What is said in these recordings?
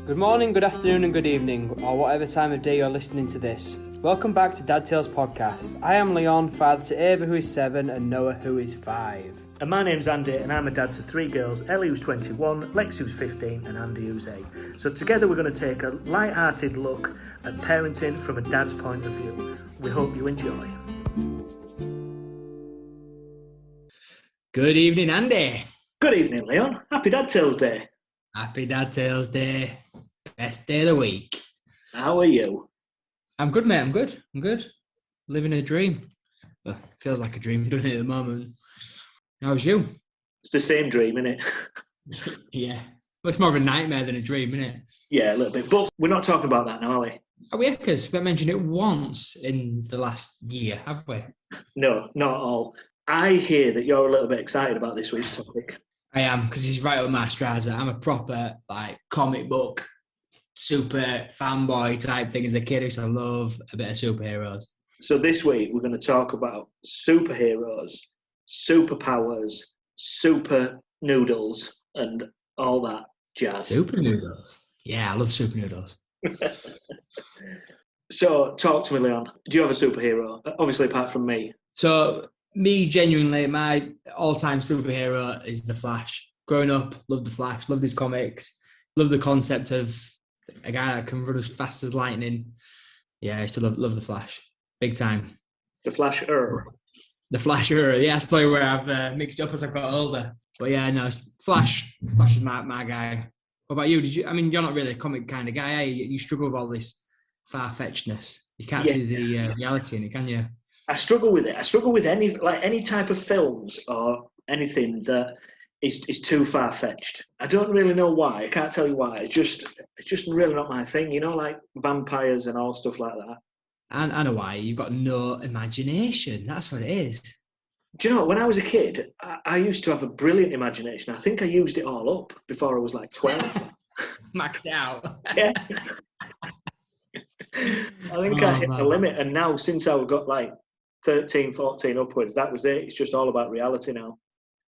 Good morning, good afternoon and good evening, or whatever time of day you're listening to this. Welcome back to Dad Tales Podcast. I am Leon, father to Ava who is 7 and Noah who is 5. And my name's Andy and I'm a dad to 3 girls, Ellie who's 21, Lex who's 15 and Andy who's 8. So together we're going to take a light-hearted look at parenting from a dad's point of view. We hope you enjoy. Good evening, Andy. Good evening, Leon. Happy Dad Tales Day. Happy Dad Tales Day. Best day of the week. How are you? I'm good, mate. I'm good. Living a dream. Well, feels like a dream, doesn't it, at the moment? How's you? It's the same dream, innit? Yeah. Well, it's more of a nightmare than a dream, isn't it? Yeah, a little bit. But we're not talking about that now, are we? Oh, yeah, because we mentioned it once in the last year, have we? No, not at all. I hear that you're a little bit excited about this week's topic. I am, because he's right up my strata. I'm a proper, comic book, super fanboy type thing as a kid. I used to love a bit of superheroes. So this week we're going to talk about superheroes, superpowers, super noodles, and all that jazz. Super noodles? Yeah, I love super noodles. So talk to me, Leon. Do you have a superhero? Obviously, apart from me. So, me, genuinely, my all-time superhero is The Flash. Growing up, loved The Flash, loved his comics, loved the concept of a guy that can run as fast as lightning. Yeah, I used to love The Flash. Big time. The Flash-er. The Flash-er, yeah, that's probably where I've mixed up as I've got older. But yeah, no, Flash is my guy. What about you? You're not really a comic kind of guy, are you? You struggle with all this far-fetchedness. You can't see the reality in it, can you? I struggle with it. I struggle with any type of films or anything that is too far-fetched. I don't really know why. I can't tell you why. It's just really not my thing, like vampires and all stuff like that. And I know why. You've got no imagination. That's what it is. Do you know, when I was a kid, I used to have a brilliant imagination. I think I used it all up before I was 12. Maxed out. Yeah. I think I hit the limit. And now, since I got 13, 14 upwards, that was it. It's just all about reality now.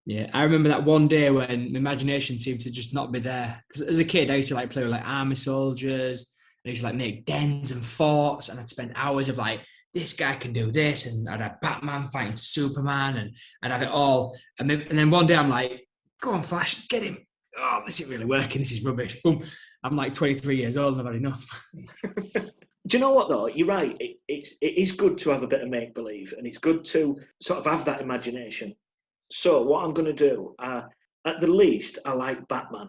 Yeah, I remember that one day when my imagination seemed to just not be there. Because as a kid, I used to play with army soldiers. I used to make dens and forts, and I'd spend hours of this guy can do this, and I'd have Batman fighting Superman, and I'd have it all. And then one day I'm like, go on, Flash, get him. Oh, this isn't really working. This is rubbish. Boom. I'm 23 years old and I've had enough. Do you know what, though? You're right. It is good to have a bit of make-believe, and it's good to sort of have that imagination. So what I'm going to do, at the least, I like Batman.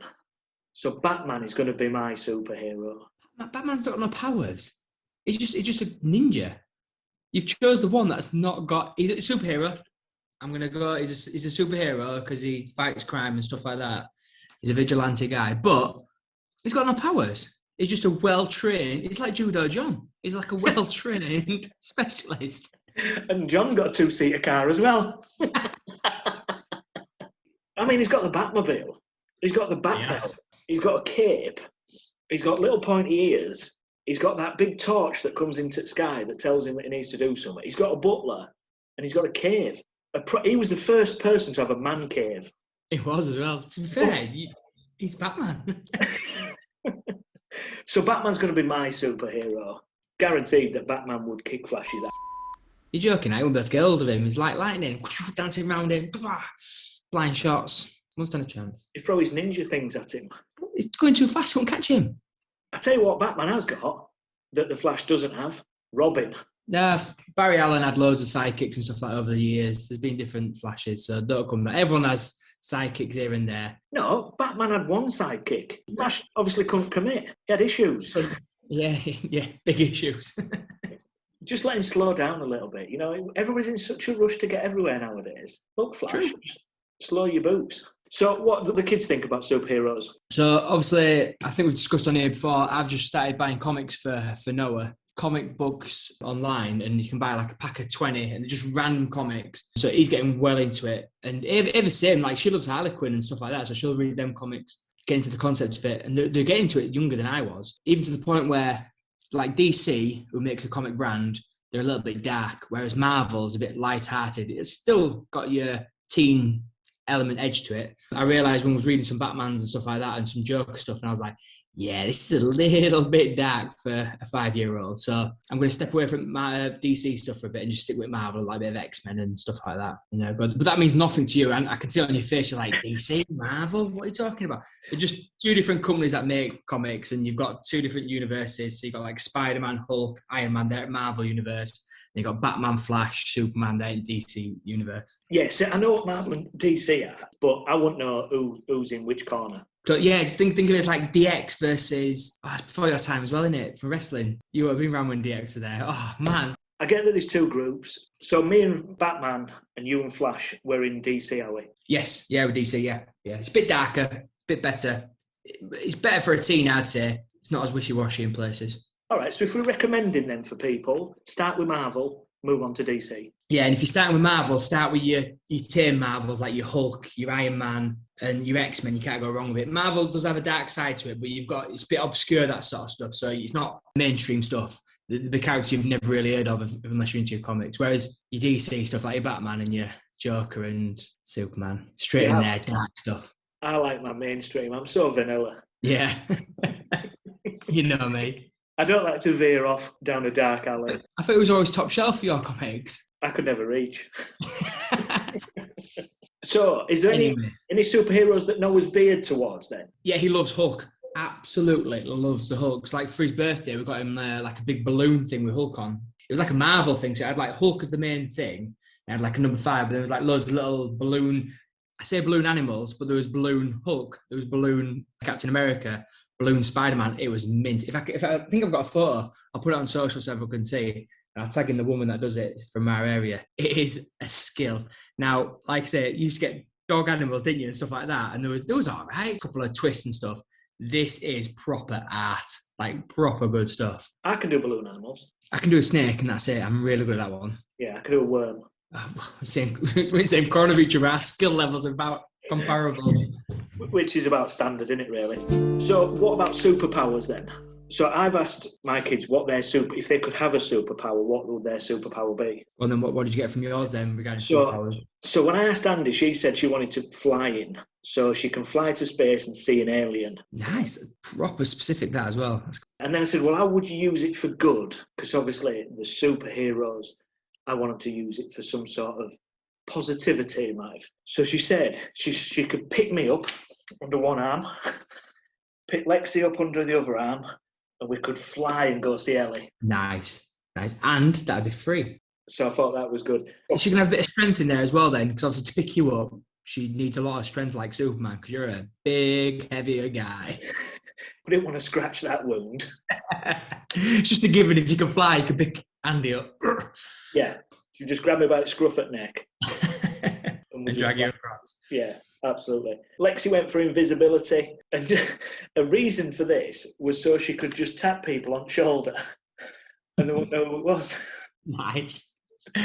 So Batman is going to be my superhero. Batman's got no powers. He's just a ninja. You've chose the one that's not got... He's a superhero. I'm going to go... He's a superhero because he fights crime and stuff like that. He's a vigilante guy. But he's got no powers. He's just a well-trained... He's like Judo John. He's like a well-trained specialist. And John's got a 2-seater car as well. He's got the Batmobile. He's got the Batbelt. He's got a cape. He's got little pointy ears. He's got that big torch that comes into the sky that tells him that he needs to do something. He's got a butler. And he's got a cave. He was the first person to have a man cave. He was as well. To be fair, he's Batman. So Batman's going to be my superhero. Guaranteed that Batman would kick Flash's ass. You're joking, I wouldn't be able to get hold of him. He's like lightning, dancing around him, blind shots. Won't stand a chance. He'd throw his ninja things at him. He's going too fast, he won't catch him. I tell you what Batman has got that the Flash doesn't have. Robin. Nah, Barry Allen had loads of sidekicks and stuff over the years. There's been different Flashes, so don't come back. Everyone has sidekicks here and there. No, Batman had one sidekick. Flash obviously couldn't commit. He had issues. Yeah, big issues. Just let him slow down a little bit. Everybody's in such a rush to get everywhere nowadays. Look, Flash, just slow your boots. So what do the kids think about superheroes? So obviously, I think we've discussed on here before, I've just started buying comics for Noah. Comic books online, and you can buy a pack of 20 and they're just random comics. So he's getting well into it. And Ava's same, she loves Harlequin and stuff like that. So she'll read them comics, get into the concept of it. And they're getting into it younger than I was. Even to the point where DC, who makes a comic brand, they're a little bit dark, whereas Marvel's a bit light-hearted. It's still got your teen element edge to it. I realised when I was reading some Batmans and stuff like that and some Joker stuff, and I was like, yeah, this is a little bit dark for a 5-year-old. So I'm going to step away from my DC stuff for a bit and just stick with Marvel, like a bit of X-Men and stuff like that. But that means nothing to you. And I can see it on your face, you're like, DC, Marvel, what are you talking about? They're just two different companies that make comics, and you've got two different universes. So you've got like Spider-Man, Hulk, Iron Man, they're at Marvel universe. And you've got Batman, Flash, Superman, they're in DC universe. Yes, I know what Marvel and DC are, but I wouldn't know who's in which corner. So yeah, think of it as like DX versus, it's before your time as well, isn't it? For wrestling. You would have been around when DX are there. Oh, man. I get that there's two groups. So me and Batman and you and Flash, we're in DC, are we? Yes, yeah, with DC, yeah. It's a bit darker, a bit better. It's better for a teen, I'd say. It's not as wishy-washy in places. All right, so if we're recommending them for people, start with Marvel, move on to DC. Yeah, and if you're starting with Marvel, start with your tame Marvels, like your Hulk, your Iron Man, and your X-Men. You can't go wrong with it. Marvel does have a dark side to it, but it's a bit obscure, that sort of stuff. So it's not mainstream stuff. The characters you've never really heard of unless you're into your comics. Whereas your DC stuff, like your Batman and your Joker and Superman, straight in there, dark stuff. I like my mainstream. I'm so vanilla. Yeah. You know me. I don't like to veer off down a dark alley. I thought it was always top shelf for your comics. I could never reach. So, is there any superheroes that Noah's veered towards then? Yeah, he loves Hulk. Absolutely loves the Hulk. It's like for his birthday, we got him like a big balloon thing with Hulk on. It was like a Marvel thing, so it had like Hulk as the main thing. It had like a number 5, but there was like loads of little balloon, I say balloon animals, but there was balloon Hulk, there was balloon Captain America, balloon Spider-Man. It was mint. If I think I've got a photo, I'll put it on social so everyone can see. And I'll tag in the woman that does it from our area. It is a skill. Now, like I say, you used to get dog animals, didn't you, and stuff like that. And there was all right, a couple of twists and stuff. This is proper art, like proper good stuff. I can do balloon animals. I can do a snake, and that's it. I'm really good at that one. Yeah, I can do a worm. Same corner of each of our skill levels are about comparable. Which is about standard, isn't it, really? So what about superpowers then? So I've asked my kids what their if they could have a superpower, what would their superpower be? Well, then what did you get from yours then regarding superpowers? So when I asked Andy, she said she wanted to fly in, so she can fly to space and see an alien. Nice, proper specific that as well. And then I said, well, how would you use it for good? Because obviously the superheroes, I want them to use it for some sort of positivity in life. So she said she could pick me up under one arm, pick Lexi up under the other arm, and we could fly and go see Ellie. Nice. And that'd be free. So I thought that was good. She can have a bit of strength in there as well then, because obviously to pick you up, she needs a lot of strength like Superman, because you're a big, heavier guy. I didn't want to scratch that wound. It's just a given. If you can fly, you can pick Andy up. Yeah. You just grab me by the scruff at neck. and drag you across. Yeah, absolutely. Lexi went for invisibility, and a reason for this was so she could just tap people on the shoulder, and they wouldn't know who it was. Nice.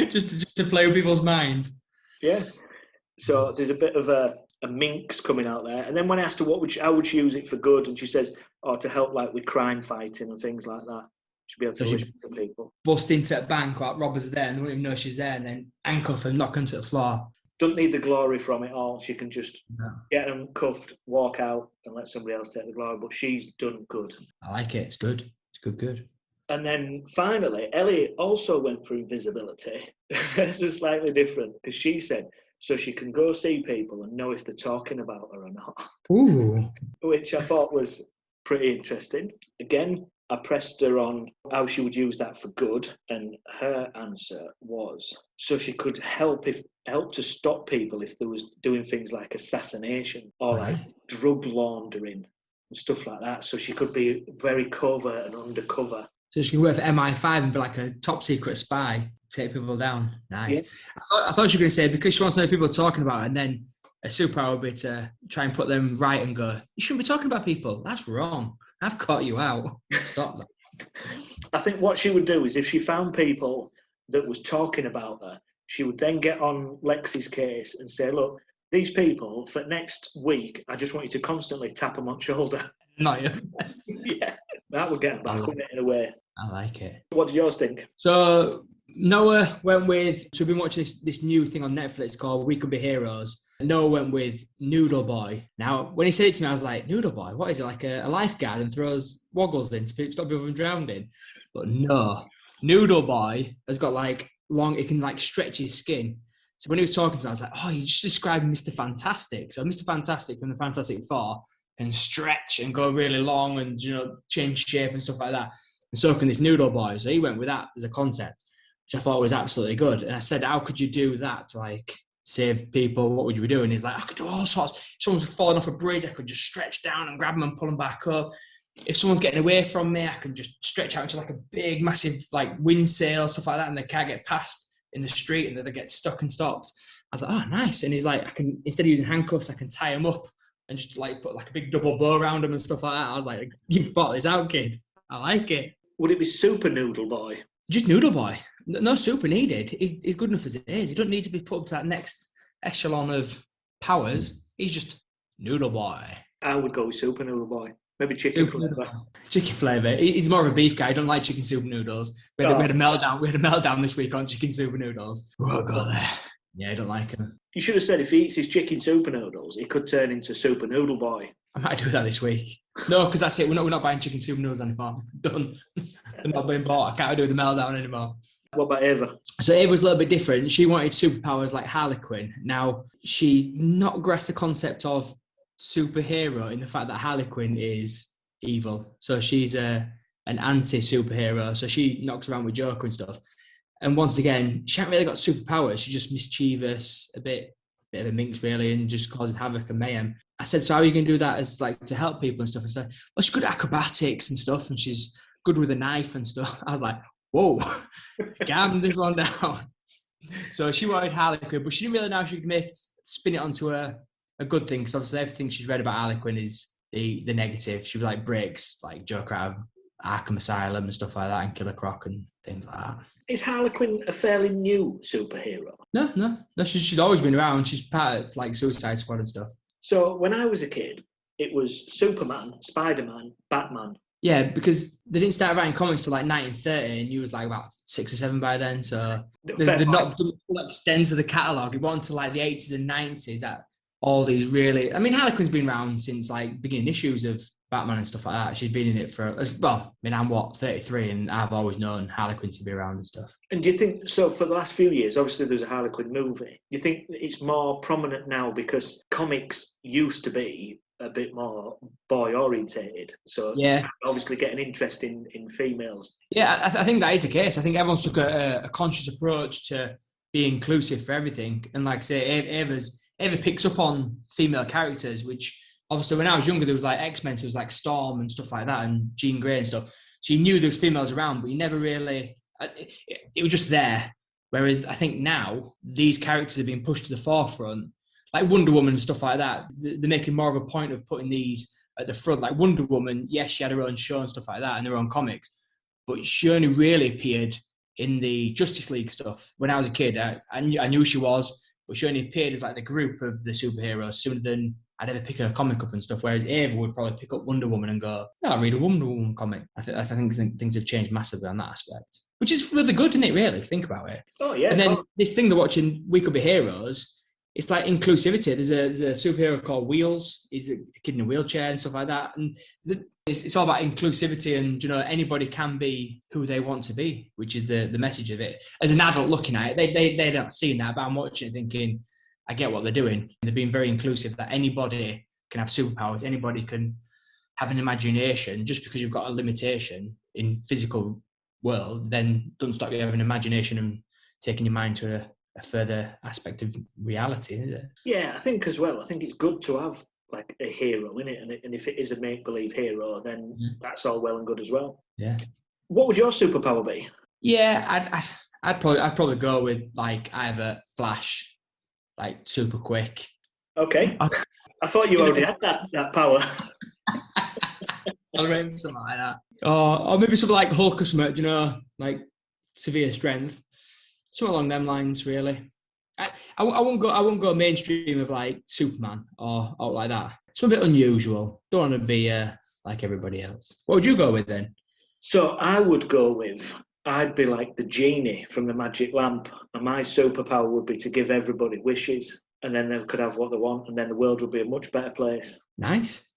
just to play with people's minds. Yeah. So there's a bit of a minx coming out there, and then when I asked her how would she use it for good, and she says, to help like with crime fighting and things like that. She'd be able to listen to people. Bust into a bank while robbers are there and they wouldn't even know she's there, and then handcuff and knock them to the floor. Don't need the glory from it all. She can just get them cuffed, walk out, and let somebody else take the glory. But she's done good. I like it. It's good. It's good. And then finally, Ellie also went for invisibility. This was slightly different because she said so she can go see people and know if they're talking about her or not. Ooh. Which I thought was pretty interesting. Again, I pressed her on how she would use that for good, and her answer was so she could help to stop people if there was doing things like assassination or like drug laundering and stuff like that. So she could be very covert and undercover. So she can work for MI5 and be like a top secret spy, take people down. Nice. Yeah. I thought she was going to say because she wants to know people talking about her, and then a superpower would be to try and put them right and go, you shouldn't be talking about people. That's wrong. I've caught you out. Stop that. I think what she would do is if she found people that was talking about her, she would then get on Lexi's case and say, look, these people, for next week, I just want you to constantly tap them on the shoulder. Not you. Yeah, that would get them back, wouldn't it, in a way. I like it. What did yours think? So Noah went with, so we've been watching this new thing on Netflix called We Could Be Heroes. Noah went with Noodle Boy. Now, when he said it to me, I was like, Noodle Boy, what is it, like a lifeguard and throws woggles in to stop people from drowning? But no, Noodle Boy has got like long, it can like stretch his skin. So when he was talking to me, I was like, oh, you just described Mr. Fantastic. So Mr. Fantastic from the Fantastic Four can stretch and go really long and, change shape and stuff like that. And so can this Noodle Boy. So he went with that as a concept, which I thought was absolutely good. And I said, how could you do that to like save people? What would you be doing? He's like, I could do all sorts. If someone's falling off a bridge, I could just stretch down and grab them and pull them back up. If someone's getting away from me, I can just stretch out into like a big, massive like wind sail, stuff like that, and they can't get past in the street and then they get stuck and stopped. I was like, oh, nice. And he's like, I can, instead of using handcuffs, I can tie him up and just like put like a big double bow around him and stuff like that. I was like, you thought this out, kid. I like it. Would it be Super Noodle Boy? Just Noodle Boy. No super needed. He's good enough as it is. He don't need to be put up to that next echelon of powers. He's just Noodle Boy. I would go with Super Noodle Boy. Maybe chicken flavour. Chicken flavour. He's more of a beef guy. I don't like chicken super noodles. We had a meltdown. We had a meltdown this week on chicken super noodles. We won't go there. Yeah, I don't like him. You should have said if he eats his chicken super noodles, he could turn into Super Noodle Boy. I might do that this week. No, because that's it. We're not buying chicken super noodles anymore. Done. They're not being bought. I can't do the meltdown anymore. What about Ava? So Ava was a little bit different. She wanted superpowers like Harley Quinn. Now, she not grasped the concept of superhero in the fact that Harley Quinn is evil. So she's an anti-superhero. So she knocks around with Joker and stuff. And once again, she hasn't really got superpowers. She's just mischievous, a bit of a minx really, and just causes havoc and mayhem. I said, so how are you going to do that as like to help people and stuff? And she said, well, she's good at acrobatics and stuff, and she's good with a knife and stuff. I was like, whoa, calm this one down. So she wanted Harley Quinn, but she didn't really know how she could spin it onto a good thing. Because obviously everything she's read about Harley Quinn is the negative. She like breaks like Joker out of Arkham Asylum and stuff like that, and Killer Croc and things like that. Is Harley Quinn a fairly new superhero? No. She's always been around. She's part of like Suicide Squad and stuff. So when I was a kid, it was Superman, Spider-Man, Batman. Yeah, because they didn't start writing comics till like 1930, and you was like about 6 or 7 by then. So they're not the extents of the catalogue. It wasn't until like the 80s and 90s that all these really... I mean, Harley Quinn's been around since like beginning issues of Batman and stuff like that. She's been in it for... Well, I mean, I'm 33, and I've always known Harley Quinn to be around and stuff. And do you think... So for the last few years, obviously there's a Harley Quinn movie. Do you think it's more prominent now because comics used to be a bit more boy-orientated? So yeah, obviously get an interest in females. Yeah, I think that is the case. I think everyone's took a conscious approach to be inclusive for everything. And like I say, Ava picks up on female characters, which obviously when I was younger, there was like X-Men, so it was like Storm and stuff like that, and Jean Grey and stuff. So you knew there was females around, but you never really... It was just there. Whereas I think now, these characters are being pushed to the forefront, like Wonder Woman and stuff like that. They're making more of a point of putting these at the front. Like Wonder Woman, yes, she had her own show and stuff like that and her own comics, but she only really appeared in the Justice League stuff. When I was a kid, I knew she was, but she only appeared as like the group of the superheroes sooner than I'd ever pick her comic up and stuff. Whereas Ava would probably pick up Wonder Woman and go, I'll read a Wonder Woman comic. I think things have changed massively on that aspect, which is for the good, isn't it, really? Think about it. Oh, yeah. And then this thing they're watching, We Could Be Heroes, it's like inclusivity. There's a superhero called Wheels. He's a kid in a wheelchair and stuff like that. And it's all about inclusivity, and anybody can be who they want to be, which is the message of it. As an adult looking at it, they don't see that, but I'm watching it thinking, I get what they're doing. They're being very inclusive, that anybody can have superpowers. Anybody can have an imagination. Just because you've got a limitation in physical world, then doesn't stop you having an imagination and taking your mind to a further aspect of reality, is it? Yeah, I think as well. I think it's good to have like a hero in it, and if it is a make-believe hero, then that's all well and good as well. Yeah. What would your superpower be? Yeah, I'd probably go with like either Flash, like super quick. Okay. I thought you already had that power. I was waiting for something like that. Or maybe something like Hulk or something, like severe strength. Something along them lines, really. I won't go mainstream of like Superman or like that. It's a bit unusual. Don't want to be like everybody else. What would you go with then? So I would go with I'd be like the genie from the magic lamp, and my superpower would be to give everybody wishes, and then they could have what they want, and then the world would be a much better place. Nice.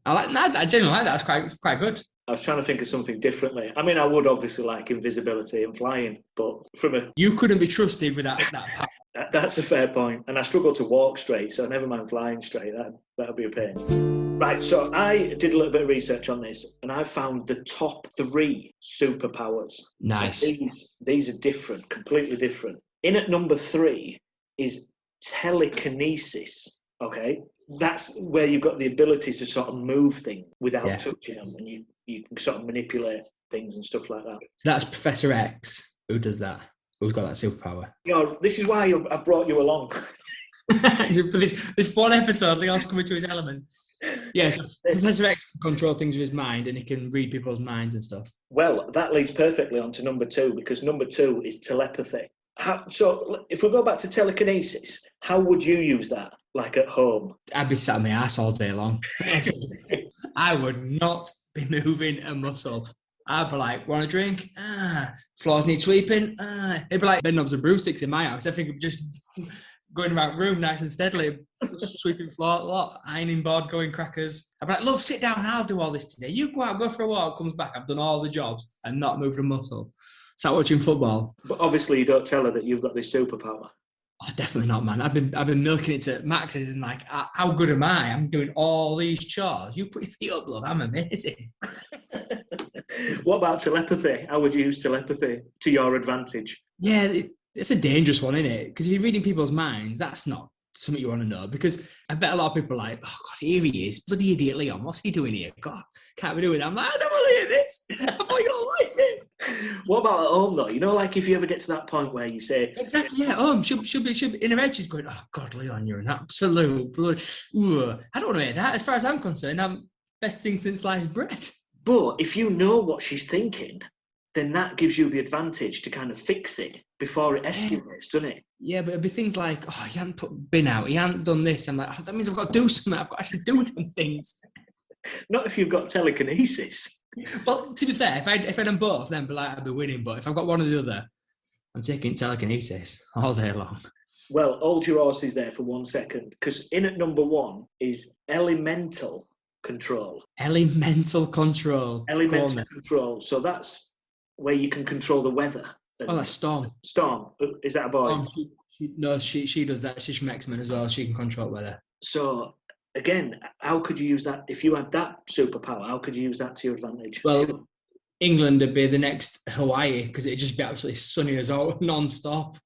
I like that. I genuinely like that. It's quite good. I was trying to think of something differently. I mean, I would obviously like invisibility and flying, but you couldn't be trusted with that power. That's a fair point. And I struggle to walk straight, so never mind flying straight. That'd be a pain. Right, so I did a little bit of research on this, and I found the top 3 superpowers. Nice. These are different, completely different. In at number 3 is telekinesis. Okay, that's where you've got the ability to sort of move things without touching them, and you can sort of manipulate things and stuff like that. So that's Professor X who does that. Who's got that superpower? This is why I brought you along. For this one episode, Leon's coming to his element. Yeah, so Professor X can control things with his mind, and he can read people's minds and stuff. Well, that leads perfectly on to number 2, because number 2 is telepathy. So if we go back to telekinesis, how would you use that, like at home? I'd be sat on my ass all day long. I would not be moving a muscle. I'd be like, want a drink? Floors need sweeping? It'd be like bed knobs and broomsticks in my house. I think I'm just going around the room nice and steadily, sweeping floor, ironing board, going crackers. I'd be like, love, sit down, I'll do all this today. You go out, go for a walk, comes back, I've done all the jobs and not moved a muscle. Start watching football. But obviously you don't tell her that you've got this superpower. Oh, definitely not, man. I've been milking it to maxes and like, how good am I? I'm doing all these chores. You put your feet up, love. I'm amazing. What about telepathy? How would you use telepathy to your advantage? Yeah, it's a dangerous one, isn't it? Because if you're reading people's minds, that's not something you want to know. Because I bet a lot of people are like, oh, God, here he is. Bloody idiot Leon. What's he doing here? God, can't be doing that. I'm like, I don't want to hear this. I thought you don't like me. What about at home, though? You know, like if you ever get to that point where you say... Exactly, yeah. Should be in her head, she's going, oh, God, Leon, you're an absolute blood. I don't want to hear that. As far as I'm concerned, I'm best thing since sliced bread. But if you know what she's thinking, then that gives you the advantage to kind of fix it before it escalates, doesn't it? Yeah, but it'd be things like, oh, he hadn't put bin out, he hadn't done this. I'm like, oh, that means I've got to do something. I've got to actually do them things. Not if you've got telekinesis. Well, to be fair, if I'd done both, then I'd be winning. But if I've got one or the other, I'm taking telekinesis all day long. Well, hold your horses there for 1 second, because in at number 1 is elemental control. Elemental control. Elemental control. So that's where you can control the weather. Oh, that's Storm. Storm. Is that a boy? She does that. She's from X-Men as well. She can control weather. So, again, how could you use that? If you had that superpower, how could you use that to your advantage? Well, England would be the next Hawaii, because it'd just be absolutely sunny as all non-stop.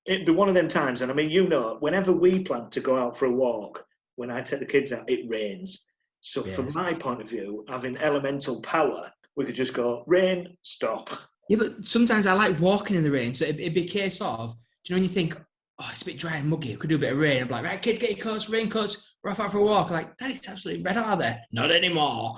It'd be one of them times, and I mean, you know, whenever we plan to go out for a walk, when I take the kids out, it rains. So from my point of view, having elemental power, we could just go, rain, stop. Yeah, but sometimes I like walking in the rain. So it'd be a case of, do you know when you think, oh, it's a bit dry and muggy, it could do a bit of rain. I'm like, right, kids, get your coats, raincoats, we're off out for a walk. I'm like, Dad, it's absolutely red, are they? Not anymore.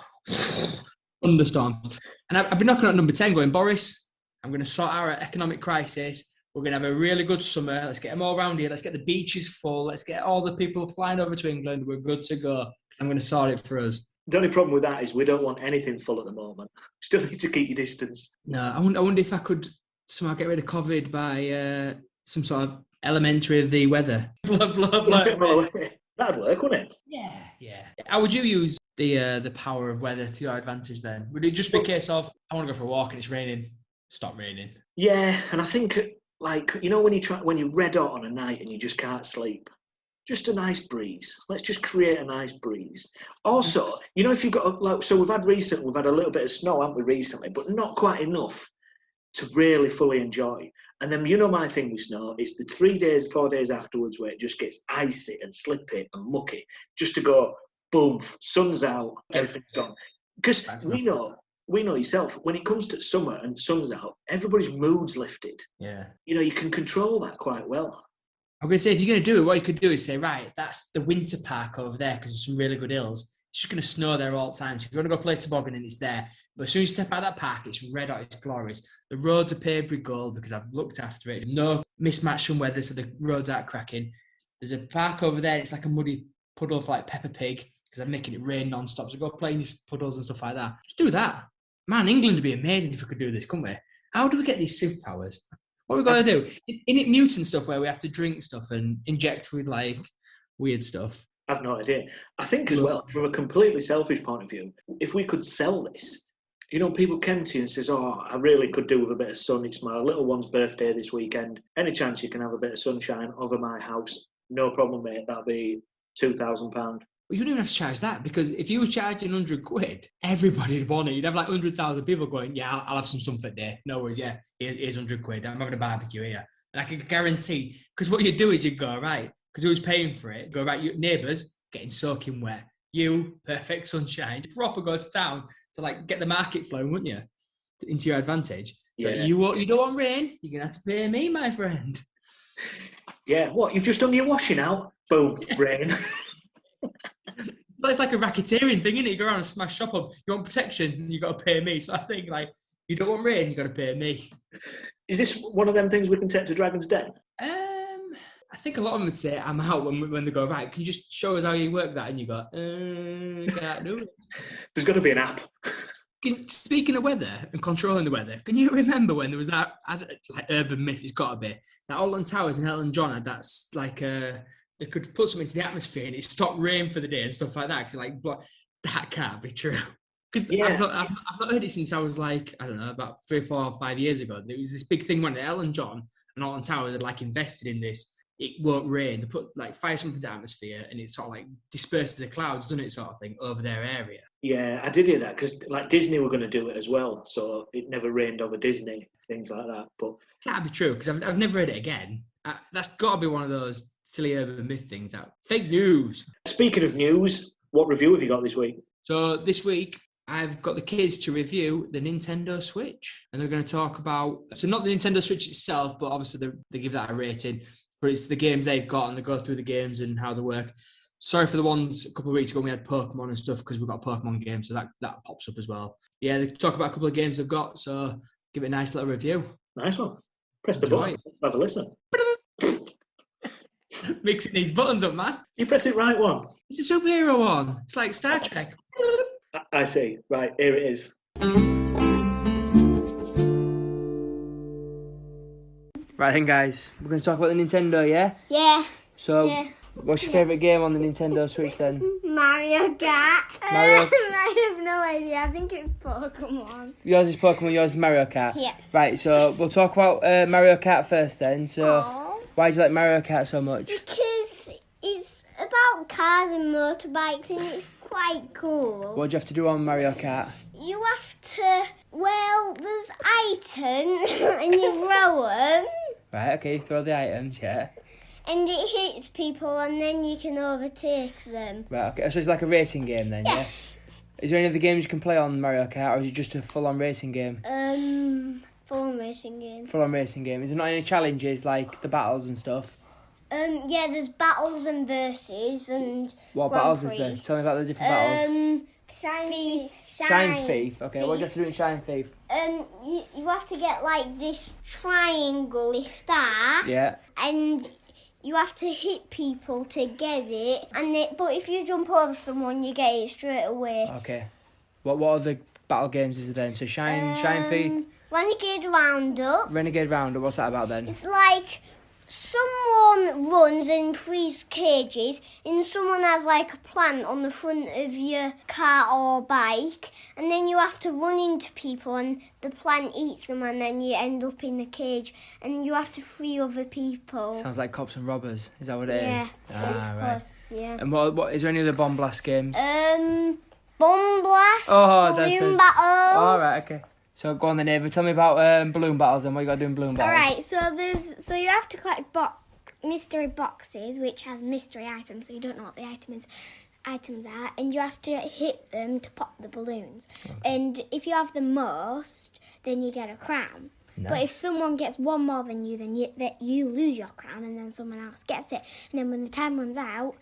Thunderstorm. And I've been knocking at number 10 going, Boris, I'm going to sort out our economic crisis. We're going to have a really good summer. Let's get them all around here. Let's get the beaches full. Let's get all the people flying over to England. We're good to go. Because I'm going to sort it for us. The only problem with that is we don't want anything full at the moment. Still need to keep your distance. No, I wonder if I could somehow get rid of COVID by some sort of elementary of the weather. Blah, blah, blah. That'd work, wouldn't it? Yeah. How would you use the power of weather to your advantage then? Would it just be a case of, I want to go for a walk and it's raining, stop raining? Yeah, and I think, like, you know, when you're red hot on a night and you just can't sleep, just a nice breeze. Let's just create a nice breeze. Also, you know, if you've got, so we've had a little bit of snow, haven't we, recently, but not quite enough to really fully enjoy. And then, you know, my thing with snow, it's the 4 days afterwards where it just gets icy and slippy and mucky, just to go, boom, sun's out, everything's gone. Because we know yourself, when it comes to summer and sun's out, everybody's mood's lifted. Yeah. You know, you can control that quite well. I'm going to say, if you're going to do it, what you could do is say, right, that's the winter park over there because there's some really good hills. It's just going to snow there all the time. So if you want to go play toboggan and it's there, but as soon as you step out of that park, it's red hot, it's glorious. The roads are paved with gold because I've looked after it. No mismatch from weather, so the roads aren't cracking. There's a park over there. It's like a muddy puddle for like Peppa Pig because I'm making it rain non-stop. So go play in these puddles and stuff like that. Just do that. Man, England would be amazing if we could do this, couldn't we? How do we get these superpowers? What we got to do? In it mutant stuff where we have to drink stuff and inject with like weird stuff. I've no idea. I think as well, from a completely selfish point of view, if we could sell this, people came to you and says, "Oh, I really could do with a bit of sun. It's my little one's birthday this weekend. Any chance you can have a bit of sunshine over my house? No problem, mate. That'll be £2,000." Well, you don't even have to charge that, because if you were charging £100, everybody'd want it. You'd have like 100,000 people going, "Yeah, I'll have some sun for the day. No worries. Yeah, here's £100. I'm having a barbecue here." And I can guarantee, because what you do is you go, right, because who's paying for it? Go, right, your neighbours getting soaking wet. You, perfect sunshine. Proper go to town to like get the market flowing, wouldn't you? Into your advantage. So Yeah. you don't want rain, you're going to have to pay me, my friend. Yeah, what? You've just done your washing out? Boom, rain. So it's like a racketeering thing, isn't it? You go around and smash shop up. You want protection, you got to pay me. So I think, like, you don't want rain, you got to pay me. Is this one of them things we can take to Dragon's Den? I think a lot of them would say, "I'm out," when they go, "Right, can you just show us how you work that?" And you go, "Can't do it." There's got to be an app. Speaking of weather and controlling the weather, can you remember when there was that like urban myth? It's got to be that Alton Towers and Elton John had that's like they could put something into the atmosphere and it stopped rain for the day and stuff like that. Because that can't be true. Because I've not heard it since I was like, I don't know, about 3, 4, or 5 years ago. There was this big thing when Elton John and Alton Towers had like invested in this. It won't rain. They put like fire something into the atmosphere and it sort of like disperses the clouds, doesn't it, sort of thing, over their area. Yeah, I did hear that because like Disney were going to do it as well, so it never rained over Disney, things like that. But that'd be true because I've never heard it again. That's got to be one of those silly urban myth things out. Fake news. Speaking of news, what review have you got this week? So this week I've got the kids to review the Nintendo Switch, and they're going to talk about not the Nintendo Switch itself, but obviously they give that a rating. But it's the games they've got, and they go through the games and how they work. Sorry for the ones a couple of weeks ago we had Pokemon and stuff because we've got a Pokemon game, so that pops up as well. Yeah, they talk about a couple of games they've got, so give it a nice little review. Nice one. Press the button. Let's have a listen. Mixing these buttons up, man. You press it right one. It's a superhero one. It's like Star Trek. I see. Right, here it is. Right then, guys, we're going to talk about the Nintendo, yeah? Yeah. So, Yeah. what's your favourite game on the Nintendo Switch then? Mario Kart. Mario- I have no idea. I think it's Pokemon. Yours is Pokemon, yours is Mario Kart. Yeah. Right, so we'll talk about Mario Kart first then. So, Aw. why do you like Mario Kart so much? Because it's about cars and motorbikes and it's quite cool. What do you have to do on Mario Kart? You have to, there's items and you throw them Right, okay, you throw the items, yeah. and it hits people and then you can overtake them. Right, okay, so it's like a racing game then, yeah? Is there any other games you can play on Mario Kart, or is it just a full-on racing game? Full racing game. Full-on racing game. Is there not any challenges, like the battles and stuff? Yeah, there's battles and verses and What Grand battles Prix. is there? Tell me about the different battles. Shine Thief. Okay, what do you have to do in Shine Thief? You have to get like this triangle star. Yeah. And you have to hit people to get it. But if you jump over someone, you get it straight away. Okay. What other battle games is there then? So Shine Thief, Renegade Roundup. Renegade Roundup. What's that about then? It's like someone runs and frees cages, and someone has like a plant on the front of your car or bike, and then you have to run into people, and the plant eats them, and then you end up in the cage, and you have to free other people. Sounds like Cops and Robbers. Is that what it is? Yeah. Right. Yeah. And what is there any other Bomb Blast games? Bomb Blast. Oh, that's Balloon it. Battle. All right, okay. So go on then, Ava. Tell me about balloon battles and what you got to do in balloon battles. Alright, so you have to collect mystery boxes which has mystery items, so you don't know what the items are, and you have to hit them to pop the balloons. Okay. And if you have the most, then you get a crown. Nice. But if someone gets one more than you, then you lose your crown, and then someone else gets it. And then when the time runs out,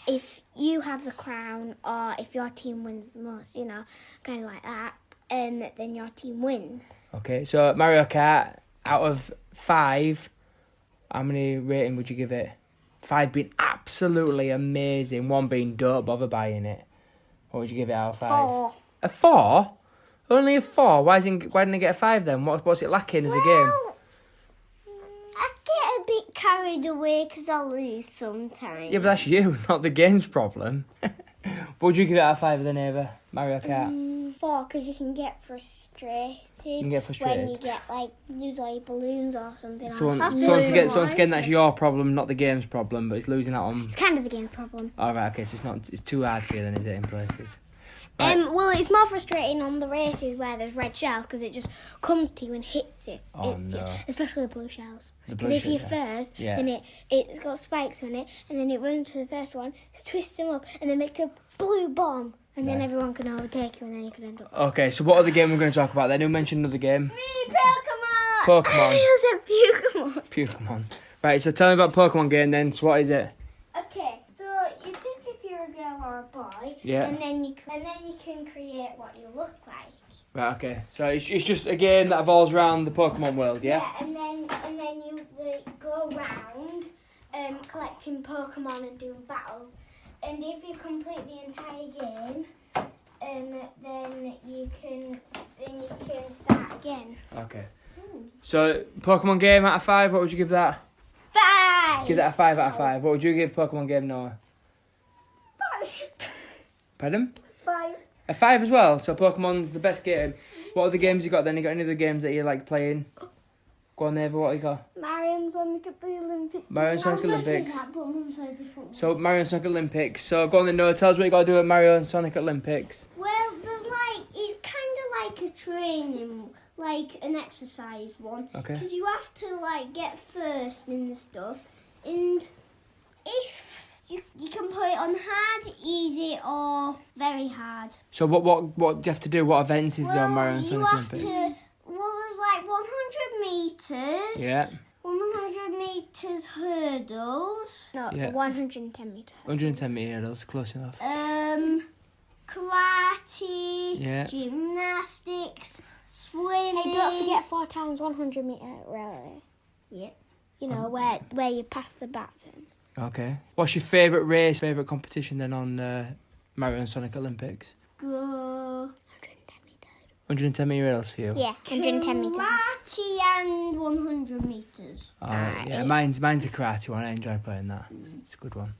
if you have the crown, or if your team wins the most, kind of like that, then your team wins. Okay, so Mario Kart, out of 5, how many rating would you give it? 5 being absolutely amazing, 1 being don't bother buying it. What would you give it out of 5? 4. A 4? Only a 4? Why didn't he get a 5 then? What's it lacking as a game? Well, I get a bit carried away because I lose sometimes. Yeah, but that's you, not the game's problem. What would you give it out of 5 then, Ava? Mario Kart? 4, because you can get frustrated. You can get frustrated. When you get, like, lose all your balloons or something. So once again, that's your problem, not the game's problem, but it's losing out on... It's kind of the game's problem. Oh, right, okay, so it's too hard for you then, is it, in places? Right. Well, it's more frustrating on the races where there's red shells because it just comes to you and hits you. Oh, no. Especially the blue shells. The blue Because if you're shells, first, yeah. then it's got spikes on it, and then it runs to the first one, twists them up, and then makes a blue bomb, and then everyone can overtake you, and then you can end up. Okay, so what other game we're going to talk about then? Who mentioned another game? Me, Pokemon! Pokemon. I said Pokemon. Pokemon. Right, so tell me about Pokemon game then. So what is it? Okay, so you pick if you're a girl or a boy, Yeah. and then you can create what you look like. Right, okay. So it's just a game that evolves around the Pokemon world, yeah? And then you go around collecting Pokemon and doing battles. And if you complete the entire game, then you can start again. Okay. So Pokemon game out of 5, what would you give that? 5. Give that a 5 out of 5. What would you give Pokemon game, Noah? 5. Pardon? 5. A 5 as well. So Pokemon's the best game. What other games you got then? You got any other games that you like playing? Go on, Ava, what you got? Mario and Sonic at the Olympics. Mario and Sonic Olympics. That, but Mum says different. So Mario and Sonic Olympics. So go on then, Noah, tell us what you got to do at Mario and Sonic Olympics. Well, it's kind of like a training, like an exercise one. Okay. Because you have to get first in the stuff, and if you can put it on hard, easy, or very hard. So what do you have to do? What events is there on Mario and Sonic Olympics? There's 100 meters. Yeah. 100 meters hurdles. No, Yeah. 110 meters. 110 metre hurdles, close enough. Karate. Yeah. Gymnastics. Swimming. Hey, don't forget 4 times 100 meter relay. Yeah. You know where you pass the baton. Okay. What's your favourite race, favourite competition then on Mario and Sonic Olympics? Go. 110 metre hurdles for you? Yeah, 110 meters. Karate and 100 meters. Oh, yeah, mine's a karate one. I enjoy playing that. It's a good one.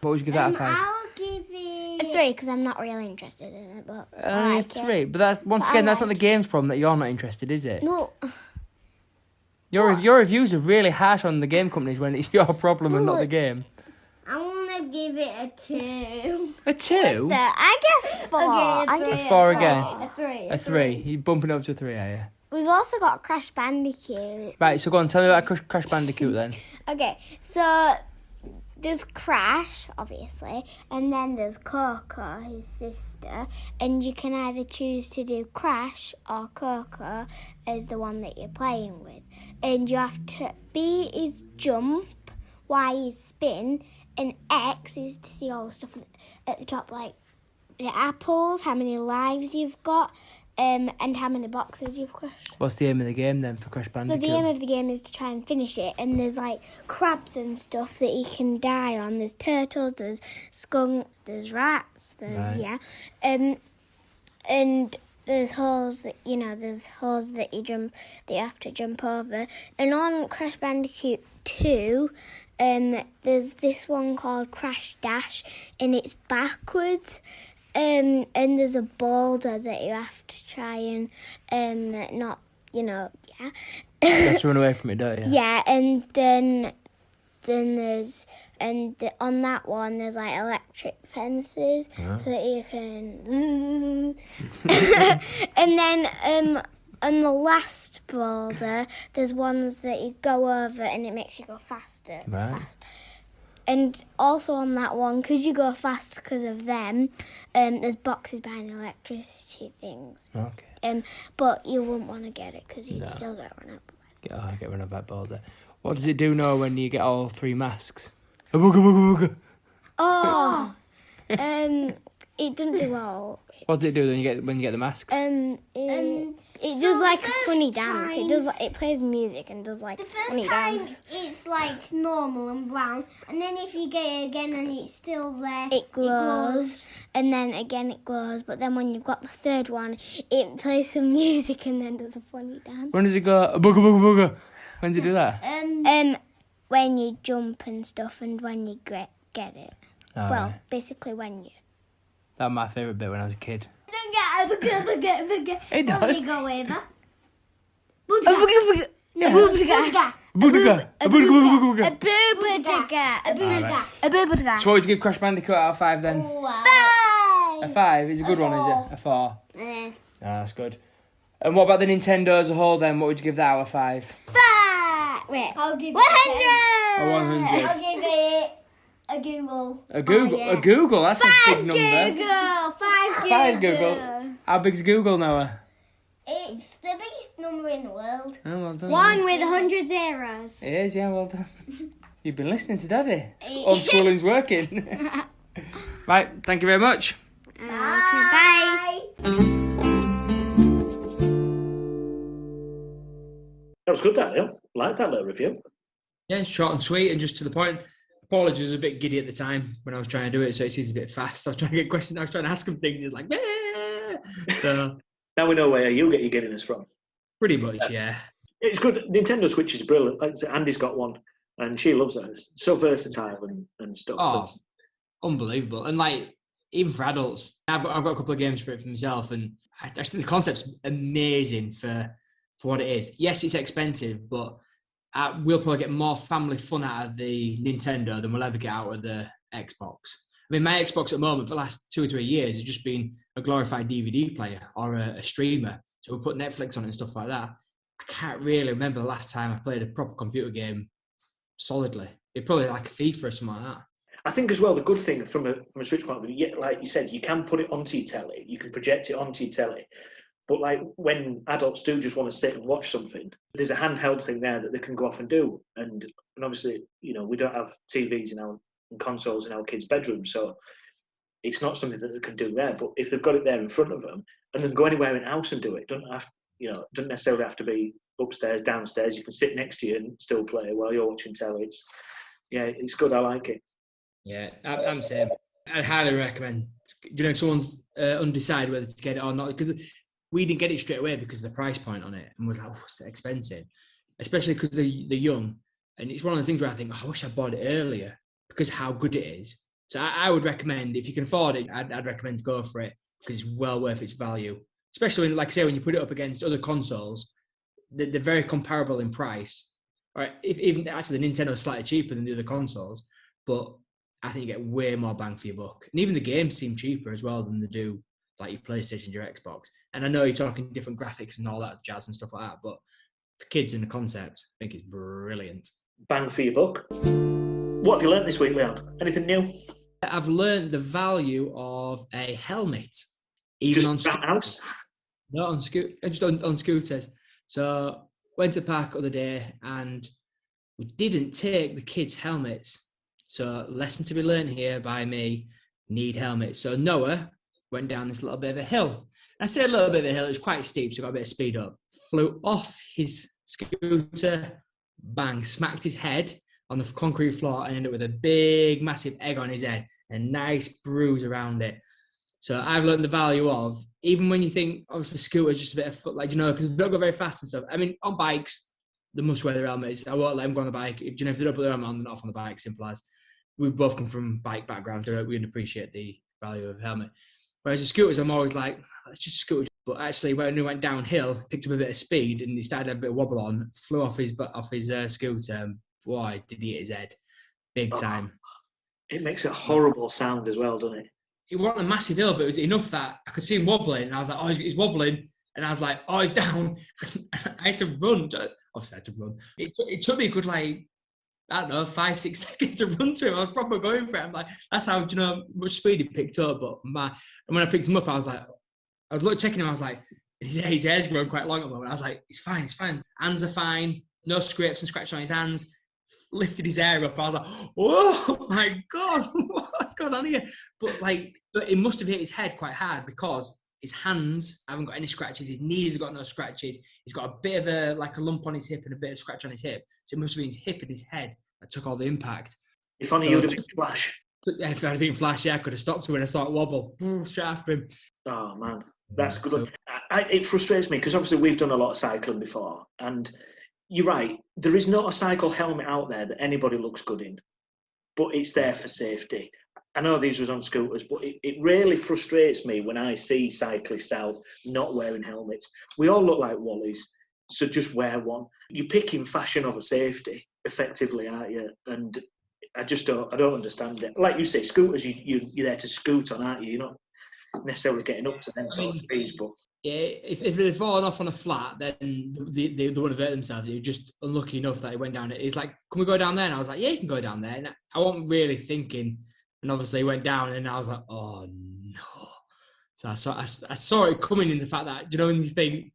What would you give that a 5? I'll give it a 3 because I'm not really interested in it. But Only a 3, but that's that's not the game's problem that you're not interested, is it? No. Your reviews are really harsh on the game companies when it's your problem and not the game. I want to give it a 2. A 2? I guess 4. A 4 again. A 3. A 3. You're bumping it up to a 3, are you? We've also got Crash Bandicoot. Right, so go on, tell me about Crash Bandicoot then. Okay, so there's Crash, obviously, and then there's Coco, his sister, and you can either choose to do Crash or Coco as the one that you're playing with. And you have to, B is jump, Y is spin, and X is to see all the stuff at the top, like the apples, how many lives you've got, and how many boxes you've crushed. What's the aim of the game then for Crash Bandicoot? So the aim of the game is to try and finish it, and there's crabs and stuff that you can die on. There's turtles, there's skunks, there's rats, and there's holes that you have to jump over. And on Crash Bandicoot 2, there's this one called Crash Dash, and it's backwards. And there's a boulder that you have to try and You have to run away from it, don't you? Yeah, and then there's on that one there's electric fences so that you can. And then on the last boulder there's ones that you go over and it makes you go faster. Right. And also on that one, because you go fast because of them, there's boxes behind the electricity things. Okay. But you wouldn't want to get it because you'd still get run up. I get run up that boulder. What does it do now when you get all 3 masks? A booga booga booga. Oh, it doesn't do all. What does it do when you get the masks? It It does like a funny dance. It plays music and does like The funny first time dance. it's like normal and brown, and then if you get it again and it's still there, It glows, and then again it glows. But then when you've got the third one, it plays some music and then does a funny dance. When does it go? Booga booga booga. When does it do that? When you jump and stuff, and when you get it. Oh, Well, right. basically when you. That was my favourite bit when I was a kid. It It does. does. It go over? Booga. A booga. So what would you give Crash Bandicoot out of 5 then? A 5 is a good one, is it? A 4. Oh, that's good. And what about the Nintendo as a whole then? What would you give that out of 5? Wait. I'll give it 100. A 100. I'll give it a Google. A Google. yeah. A Google. That's a big number. Google. 5 5 Google. How big's Google, Noah? It's the biggest number in the world. Oh, well done. 1 with 100 zeros. It is, yeah, well done. You've been listening to Daddy. Homeschooling's working. Right, thank you very much. Okay, bye. That was good, that, Neil. Like that little review. Yeah, short and sweet and just to the point. Apologies, I was a bit giddy at the time when I was trying to do it, so it seems a bit fast. I was trying to get questions, I was trying to ask him things, it's like, so Now we know where you get your giddiness from. pretty much, yeah. It's good. Nintendo Switch is brilliant. Like I said, Andy's got one, and she loves it. It's so versatile and stuff. Oh, unbelievable. And like, even for adults, I've got a couple of games for it for myself, and I just think the concept's amazing for what it is. Yes, it's expensive, but we'll probably get more family fun out of the Nintendo than we'll ever get out of the Xbox. I mean, my Xbox at the moment for the last 2 or 3 years has just been a glorified DVD player or a streamer. So we put Netflix on it and stuff like that. I can't really remember the last time I played a proper computer game solidly. It's probably like a FIFA or something like that. I think as well, the good thing from a Switch point of view, yeah, like you said, you can put it onto your telly, you can project it onto your telly. But like when adults do just want to sit and watch something, there's a handheld thing there that they can go off and do. And obviously, you know, we don't have TVs and consoles in our kids' bedrooms, so it's not something that they can do there. But if they've got it there in front of them, and then go anywhere in the house and do it, doesn't necessarily have to be upstairs, downstairs. You can sit next to you and still play while you're watching telly. It's good. I like it. Yeah, I'm the same. I highly recommend. Do you know if someone's undecided whether to get it or not? Because we didn't get it straight away because of the price point on it, and was like, "Oh, it's expensive," especially because they're young. And it's one of the things where I think, I wish I bought it earlier because of how good it is. So I would recommend, if you can afford it, I'd recommend to go for it because it's well worth its value. Especially when, like I say, when you put it up against other consoles, they're very comparable in price. Right? Even actually, the Nintendo is slightly cheaper than the other consoles, but I think you get way more bang for your buck. And even the games seem cheaper as well than they do like your PlayStation, your Xbox. And I know you're talking different graphics and all that jazz and stuff like that, but for kids in the concept, I think it's brilliant. Bang for your buck. What have you learnt this week, Leon? Anything new? I've learned the value of a helmet, even Just on house. not on just on scooters. So went to the park the other day and we didn't take the kids' helmets. So lesson to be learned here by me: need helmets. So Noah went down this little bit of a hill. I say a little bit of a hill; it was quite steep, so got a bit of speed up. Flew off his scooter, bang, smacked his head on the concrete floor and ended up with a big, massive egg on his head, and a nice bruise around it. So I've learned the value of, even when you think, obviously, scooter's just a bit of foot, like, because they don't go very fast and stuff. I mean, on bikes, they must wear their helmets. I won't let them go on the bike. If they don't put their helmet on, they're not off on the bike, simple as. We both come from bike background, so we appreciate the value of a helmet. Whereas the scooters, I'm always like, it's just a scooter. But actually, when he went downhill, picked up a bit of speed, and he started to have a bit of wobble on, flew off his scooter, and boy, did he hit his head. Big time. It makes a horrible sound as well, doesn't it? It wasn't a massive hill, but it was enough that I could see him wobbling, and I was like, oh, he's wobbling. And I was like, oh, he's down. I had to run. Obviously, I had to run. It took me a good, 5-6 seconds to run to him. I was probably going for it. I'm like, that's how, much speed he picked up. But and when I picked him up, I was checking him. I was like, his hair's grown quite long at the moment. I was like, it's fine. Hands are fine. No scrapes and scratches on his hands. Lifted his hair up. I was like, oh my God, what's going on here? But it must have hit his head quite hard because his hands haven't got any scratches. His knees have got no scratches. He's got a bit of a lump on his hip and a bit of scratch on his hip. So it must have been his hip and his head that took all the impact. If only you'd have been Flash. If I'd been Flash, I could have stopped him when I saw it wobble. Straight after him. Oh, man. That's good. So, it frustrates me because obviously we've done a lot of cycling before. And you're right. There is not a cycle helmet out there that anybody looks good in. But it's there for safety. I know these was on scooters, but it really frustrates me when I see cyclists out not wearing helmets. We all look like Wallies, so just wear one. You're picking fashion over safety, effectively, aren't you? And I don't understand it. Like you say, scooters, you're there to scoot on, aren't you? You're not necessarily getting up to them sort of speeds, but... Yeah, if they'd fallen off on a flat, then they wouldn't have hurt themselves. You're just unlucky enough that he went down it. He's like, can we go down there? And I was like, yeah, you can go down there. And I wasn't really thinking. And obviously he went down and I was like, oh no. So I saw it coming in the fact that, you know, when you think,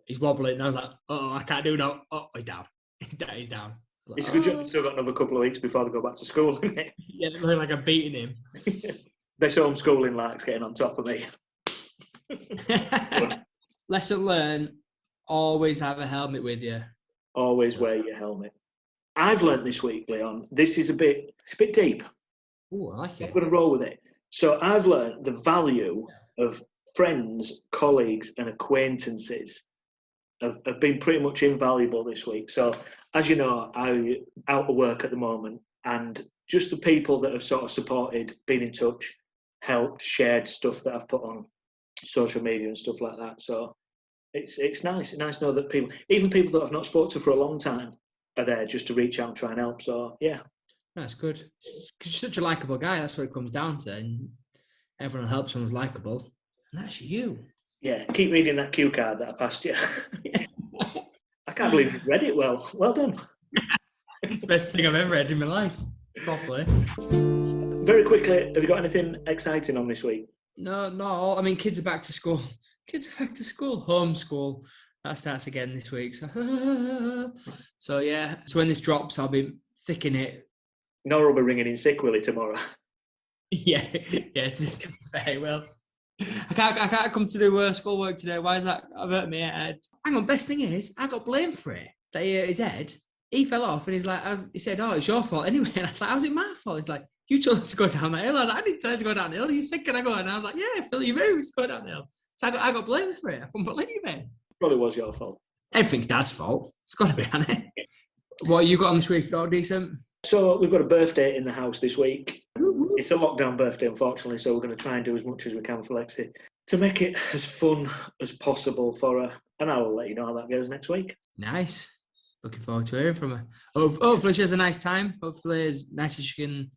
he's wobbling. And I was like, I can't do no. Oh, he's down. He's down. Like, it's a good job they've still got another couple of weeks before they go back to school, isn't it? Yeah, it looked like I'm beating him. This homeschooling likes getting on top of me. Lesson learned, always have a helmet with you. Always wear your helmet. I've learned this week, Leon, this is it's a bit deep. Oh, I like it. I'm going to roll with it. So I've learned the value of friends, colleagues and acquaintances have been pretty much invaluable this week. So as you know, I'm out of work at the moment, and just the people that have sort of supported, been in touch, helped, shared stuff that I've put on social media and stuff like that. So it's nice. It's nice to know that even people that I've not spoken to for a long time are there just to reach out and try and help. So yeah. That's good. Because you're such a likeable guy, that's what it comes down to. And everyone helps someone's likeable. And that's you. Yeah, keep reading that cue card that I passed you. I can't believe you've read it well. Well done. Best thing I've ever read in my life. Properly. Very quickly, have you got anything exciting on this week? No, not all. I mean, kids are back to school. Homeschool. That starts again this week. So yeah. So when this drops, I'll be thick in it. Nora will be ringing in sick, will he, tomorrow? Yeah, to be fair, well. I can't come to do schoolwork today. Why is that? I've hurt my head. Hang on, best thing is, I got blamed for it. That his head, he fell off and he's like, he said, it's your fault anyway. And I was like, how's it my fault? He's like, you told us to go down that hill. I was like, I didn't tell you to go down the hill. You said, can I go? And I was like, yeah, Phil, you moved, go down the hill. So I got blamed for it. I couldn't believe it. Probably was your fault. Everything's Dad's fault. It's got to be, hasn't it? What you got on this week? All decent? So we've got a birthday in the house this week. It's a lockdown birthday, unfortunately, so we're going to try and do as much as we can for Lexi to make it as fun as possible for her. And I'll let you know how that goes next week. Nice. Looking forward to hearing from her. Hopefully she has a nice time. Hopefully as nice as she can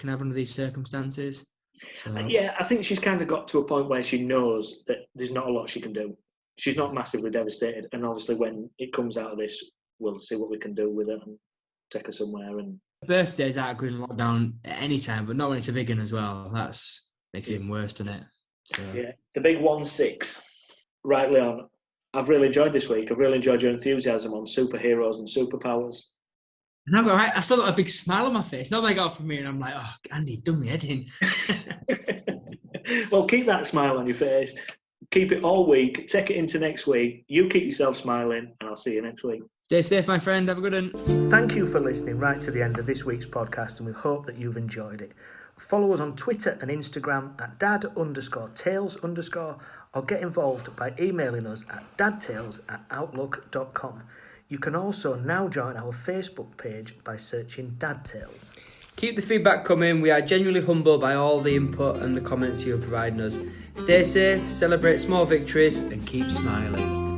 have under these circumstances. So. Yeah, I think she's kind of got to a point where she knows that there's not a lot she can do. She's not massively devastated. And obviously when it comes out of this, we'll see what we can do with it and take her somewhere. And birthdays are good in lockdown at any time, but not when it's a big one as well. That's makes it even worse, doesn't it? So. Yeah, the big 1-6. Right, Leon, I've really enjoyed this week. I've really enjoyed your enthusiasm on superheroes and superpowers. And I've still got a big smile on my face. Nobody got off from me, and I'm like, oh, Andy, you've done me head in. Well, keep that smile on your face. Keep it all week. Take it into next week. You keep yourself smiling, and I'll see you next week. Stay safe, my friend. Have a good one. Thank you for listening right to the end of this week's podcast, and we hope that you've enjoyed it. Follow us on Twitter and Instagram at dad_tales_, or get involved by emailing us at dadtales@outlook.com. You can also now join our Facebook page by searching Dad Tales. Keep the feedback coming. We are genuinely humbled by all the input and the comments you're providing us. Stay safe, celebrate small victories, and keep smiling.